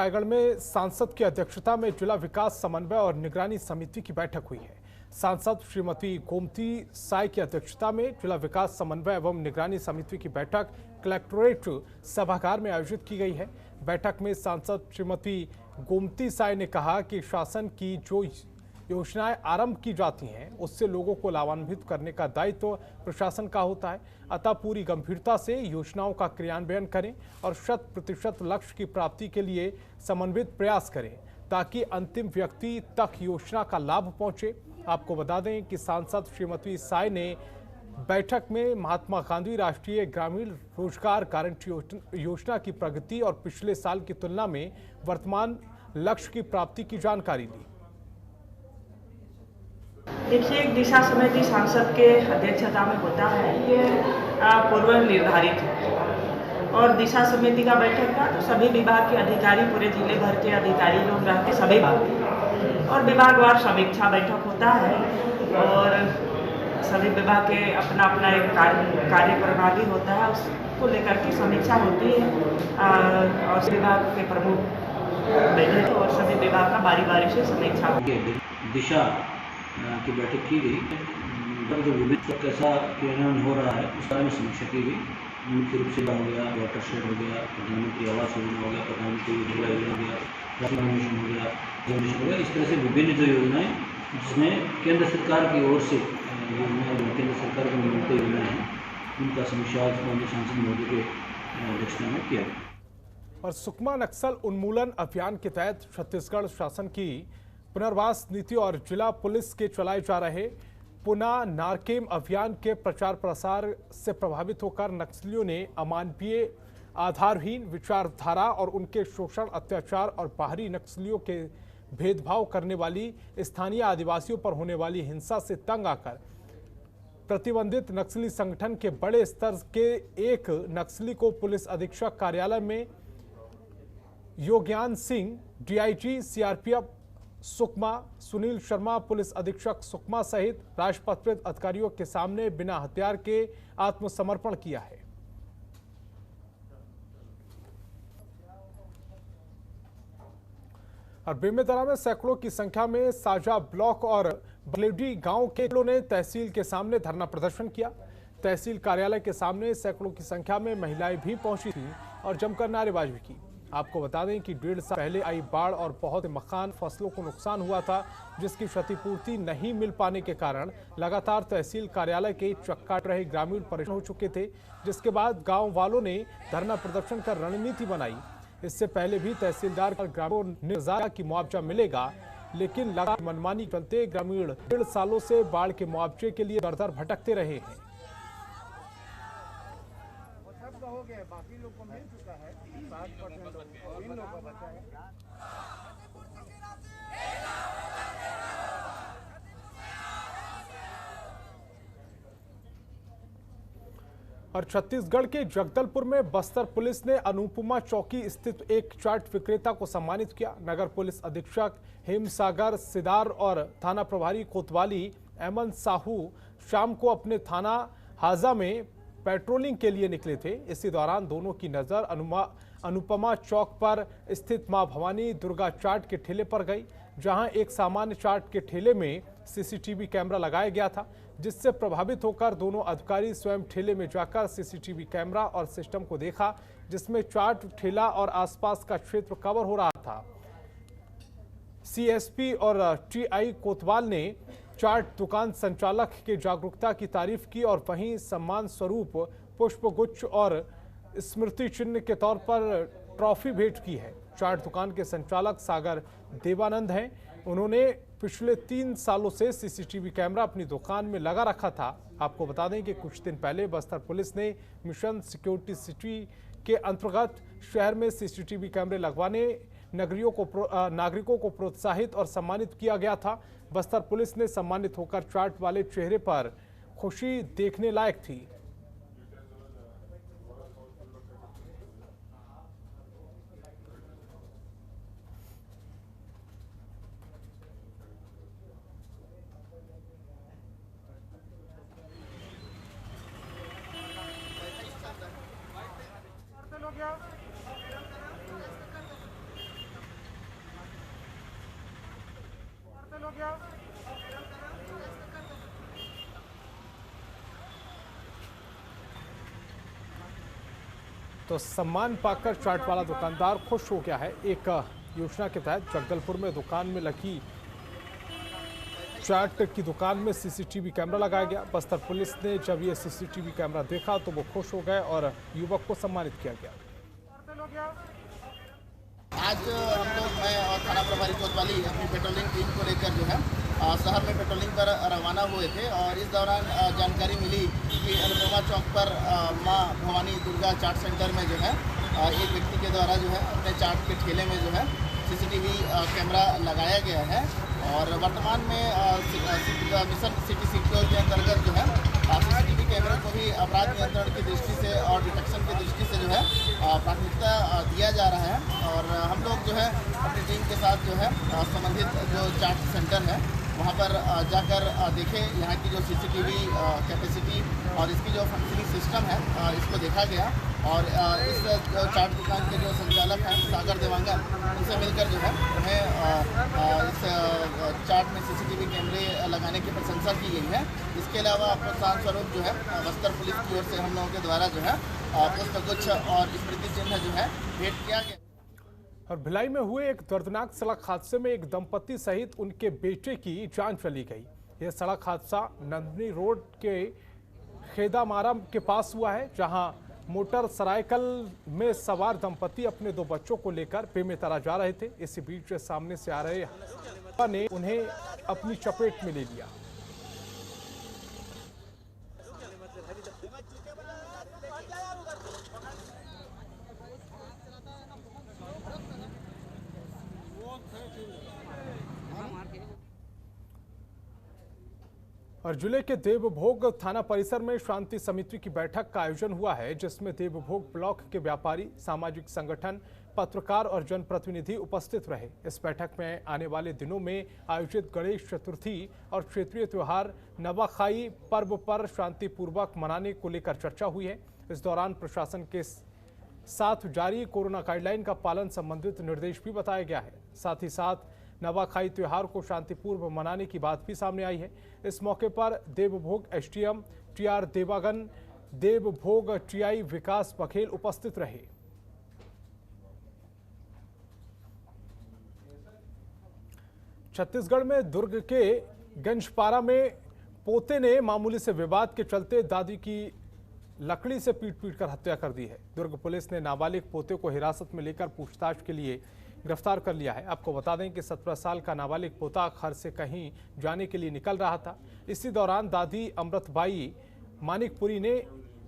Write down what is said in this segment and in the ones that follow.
रायगढ़ में सांसद की अध्यक्षता में जिला विकास समन्वय और निगरानी समिति की बैठक हुई है। सांसद श्रीमती गोमती साय की अध्यक्षता में जिला विकास समन्वय एवं निगरानी समिति की बैठक कलेक्ट्रेट सभागार में आयोजित की गई है। बैठक में सांसद श्रीमती गोमती साय ने कहा कि शासन की जो योजनाएं आरंभ की जाती हैं उससे लोगों को लाभान्वित करने का दायित्व प्रशासन का होता है, अतः पूरी गंभीरता से योजनाओं का क्रियान्वयन करें और 100% लक्ष्य की प्राप्ति के लिए समन्वित प्रयास करें ताकि अंतिम व्यक्ति तक योजना का लाभ पहुंचे। आपको बता दें कि सांसद श्रीमती साय ने बैठक में महात्मा गांधी राष्ट्रीय ग्रामीण रोजगार गारंटी योजना की प्रगति और पिछले साल की तुलना में वर्तमान लक्ष्य की प्राप्ति की जानकारी ली। देखिए, एक दिशा समिति सांसद के अध्यक्षता में होता है, ये पूर्व निर्धारित है और दिशा समिति का बैठक का तो सभी विभाग के अधिकारी, पूरे जिले भर के अधिकारी लोग रहते सभी और विभागवार समीक्षा बैठक होता है और सभी विभाग के अपना अपना एक कार्य प्रणाली होता है, उसको लेकर के समीक्षा होती है और विभाग के प्रमुख बैठक और सभी विभाग का बारी बारी से समीक्षा दिशा की बैठक की गई। जो विभिन्न कैसा क्रियान्वयन हो रहा है उस बारे में समीक्षा की गई। मुख्य रूप से हो गया, वाटरशेड हो गया, प्रधानमंत्री आवास योजना हो गया, प्रधानमंत्री उज्ज्वला योजना हो गया, राष्ट्रीय मिशन हो गया, जल मिशन हो गया। इस तरह से विभिन्न जो योजनाएं जिसमें केंद्र सरकार की ओर से योजनाएं, केंद्र सरकार की निर्मित योजनाएं हैं, उनका समीक्षा सांसद मोदी के अध्यक्षता में किया गया। और सुकमा नक्सल उन्मूलन अभियान के तहत छत्तीसगढ़ शासन की पुनर्वास नीति और जिला पुलिस के चलाए जा रहे पुनः नारकेम अभियान के प्रचार प्रसार से प्रभावित होकर नक्सलियों ने अमानवीय, आधारहीन विचारधारा और उनके शोषण, अत्याचार और बाहरी नक्सलियों के भेदभाव करने वाली स्थानीय आदिवासियों पर होने वाली हिंसा से तंग आकर प्रतिबंधित नक्सली संगठन के बड़े स्तर के एक नक्सली को पुलिस अधीक्षक कार्यालय में Yogyan Singh, DIG CRPF Sukma Sunil Sharma, police अधीक्षक सुकमा सहित राजपत्रित अधिकारियों के सामने बिना हथियार के आत्मसमर्पण किया है। और बेमेतरा में सैकड़ों की संख्या में साजा ब्लॉक और बलेडी गांव के लोगों ने तहसील के सामने धरना प्रदर्शन किया। तहसील कार्यालय के सामने सैकड़ों की संख्या में महिलाएं भी पहुंची थी और जमकर नारेबाजी भी की। आपको बता दें कि 1.5 साल पहले आई बाढ़ और बहुत मकान, फसलों को नुकसान हुआ था, जिसकी क्षतिपूर्ति नहीं मिल पाने के कारण लगातार तहसील कार्यालय के चक्का रहे ग्रामीण परेशान हो चुके थे, जिसके बाद गांव वालों ने धरना प्रदर्शन कर रणनीति बनाई। इससे पहले भी तहसीलदार का ग्रामीणों ने कहा कि मुआवजा मिलेगा, लेकिन लगातार मनमानी चलते ग्रामीण 1.5 सालों से बाढ़ के मुआवजे के लिए दर-दर भटकते रहे हैं। हो गया, बाकी लोग को मिल चुका है, 60% इन लोगों का बचा है। और छत्तीसगढ़ के जगदलपुर में बस्तर पुलिस ने अनुपमा चौकी स्थित एक चाट विक्रेता को सम्मानित किया। नगर पुलिस अधीक्षक हेमसागर सिदार और थाना प्रभारी कोतवाली एमन साहू शाम को अपने थाना हाजा में पेट्रोलिंग के लिए निकले थे। इसी दौरान दोनों की नजर अनुपमा चौक पर स्थित मां भवानी दुर्गा चाट के ठेले पर गई, जहां एक सामान्य चाट के ठेले में सीसीटीवी कैमरा लगाया गया था, जिससे प्रभावित होकर दोनों अधिकारी स्वयं ठेले में जाकर सीसीटीवी कैमरा और सिस्टम को देखा, जिसमें चाट ठेला और आसपास का क्षेत्र कवर हो रहा था। सीएसपी और टीआई कोतवाल ने चाट दुकान संचालक के जागरूकता की तारीफ की और वहीं सम्मान स्वरूप पुष्पगुच्छ और स्मृति चिन्ह के तौर पर ट्रॉफी भेंट की है। चाट दुकान के संचालक सागर देवानंद हैं। उन्होंने पिछले 3 सालों से सीसीटीवी कैमरा अपनी दुकान में लगा रखा था। आपको बता दें कि कुछ दिन पहले बस्तर पुलिस ने मिशन सिक्योरिटी सिटी के अंतर्गत शहर में सीसीटीवी कैमरे लगवाने नागरिकों को प्रोत्साहित और सम्मानित किया गया था। बस्तर पुलिस ने सम्मानित होकर चाट वाले चेहरे पर खुशी देखने लायक थी। गया। तो सम्मान पाकर चाट वाला दुकानदार खुश हो गया है। एक योजना के तहत जगदलपुर में दुकान में लगी चाट की दुकान में सीसीटीवी कैमरा लगाया गया। बस्तर पुलिस ने जब ये सीसीटीवी कैमरा देखा तो वो खुश हो गए और युवक को सम्मानित किया गया। आज हम लोग मैं और थाना प्रभारी कोतवाली अपनी पेट्रोलिंग टीम को लेकर जो है शहर में पेट्रोलिंग पर रवाना हुए थे और इस दौरान जानकारी मिली कि अनुपमा चौक पर मां भवानी दुर्गा चाट सेंटर में जो है एक व्यक्ति के द्वारा जो है अपने चाट के ठेले में जो है सीसीटीवी कैमरा लगाया गया है और वर्तमान में मिशन सिटी सिक्योर के अंतर्गत जो है सीसीटीवी कैमरा को भी अपराध नियंत्रण की दृष्टि से और डिटेक्शन की दृष्टि से जो है प्राथमिकता दिया जा रहा है और हम लोग जो है अपनी टीम के साथ जो है संबंधित जो चाट सेंटर है वहाँ पर जाकर देखें यहाँ की जो सीसीटीवी कैपेसिटी और इसकी जो फंक्शनिंग सिस्टम है इसको देखा गया और इस चाट दुकान के जो संचालक हैं सागर देवांगन उनसे मिलकर जो है उन्हें इस चाट में सीसीटीवी कैमरे लगाने की प्रशंसा की गई है। इसके अलावा प्रोत्साहन स्वरूप जो है बस्तर पुलिस की ओर से हम लोगों के द्वारा जो है पुष्पगुच्छ और स्मृति चिन्ह जो है भेंट किया गया। और भिलाई में हुए एक दर्दनाक सड़क हादसे में एक दंपति सहित उनके बेटे की जान चली गई। यह सड़क हादसा नंदनी रोड के खेदामारा के पास हुआ है, जहां मोटरसाइकिल में सवार दंपति अपने 2 बच्चों को लेकर बेमेतरा जा रहे थे। इसी बीच सामने से आ रहे ने उन्हें अपनी चपेट में ले लिया। और जिले के देवभोग थाना परिसर में शांति समिति की बैठक का आयोजन हुआ है, जिसमें देवभोग ब्लॉक के व्यापारी, सामाजिक संगठन, पत्रकार और जनप्रतिनिधि उपस्थित रहे। इस बैठक में आने वाले दिनों में आयोजित गणेश चतुर्थी और क्षेत्रीय त्योहार नवाखाई पर्व पर शांतिपूर्वक मनाने को लेकर चर्चा हुई है। इस दौरान प्रशासन के साथ जारी कोरोना गाइडलाइन का पालन संबंधित निर्देश भी बताया गया है। साथ ही साथ नवाखाई त्योहार को शांतिपूर्व मनाने की बात भी सामने आई है। इस मौके पर Devbhog SDM TR Dewangan, Devbhog TI Vikas Baghel उपस्थित रहे। छत्तीसगढ़ में दुर्ग के गंजपारा में पोते ने मामूली से विवाद के चलते दादी की लकड़ी से पीट कर हत्या कर दी है। दुर्ग पुलिस ने नाबालिग पोते को हिरासत में लेकर पूछताछ के लिए गिरफ्तार कर लिया है। आपको बता दें कि 17 साल का नाबालिग पोता घर से कहीं जाने के लिए निकल रहा था। इसी दौरान दादी अमृतबाई मानिकपुरी ने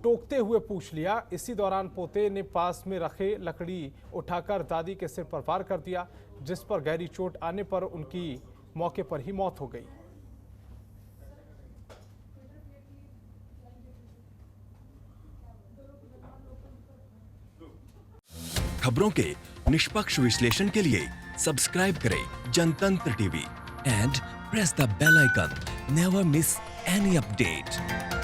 टोकते हुए पूछ लिया। इसी दौरान पोते ने पास में रखे लकड़ी उठाकर दादी के सिर पर वार कर दिया, जिस पर गहरी चोट आने पर उनकी मौके पर ही मौत हो गई। खबरों के निष्पक्ष विश्लेषण के लिए सब्सक्राइब करें Jantantra TV and press the bell icon. Never miss any update.